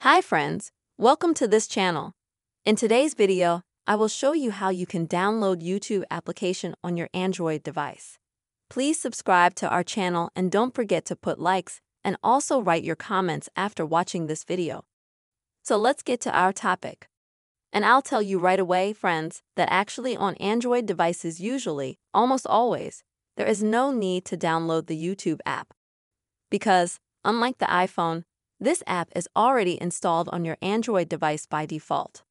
Hi friends, welcome to this channel. In today's video, I will show you how you can download YouTube application on your Android device. Please subscribe to our channel and don't forget to put likes and also write your comments after watching this video. So let's get to our topic. And I'll tell you right away, friends, that actually on Android devices usually, almost always, there is no need to download the YouTube app. Because, unlike the iPhone, this app is already installed on your Android device by default.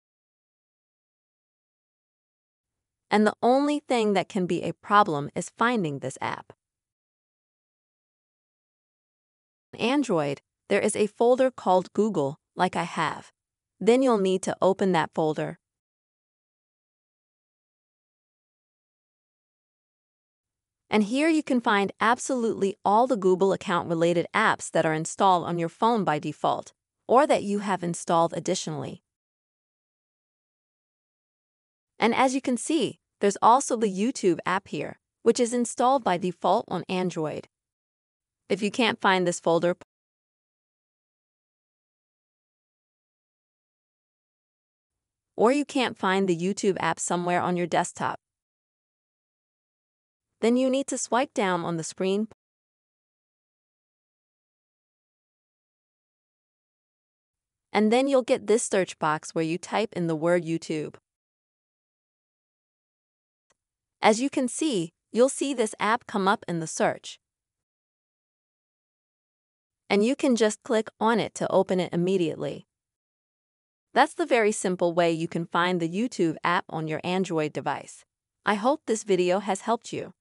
And the only thing that can be a problem is finding this app. On Android, there is a folder called Google, like I have. Then you'll need to open that folder. And here you can find absolutely all the Google account-related apps that are installed on your phone by default, or that you have installed additionally. And as you can see, there's also the YouTube app here, which is installed by default on Android. If you can't find this folder, or you can't find the YouTube app somewhere on your desktop, then you need to swipe down on the screen and then you'll get this search box where you type in the word YouTube. As you can see, you'll see this app come up in the search. And you can just click on it to open it immediately. That's the very simple way you can find the YouTube app on your Android device. I hope this video has helped you.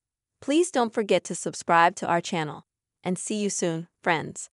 Please don't forget to subscribe to our channel. And see you soon, friends.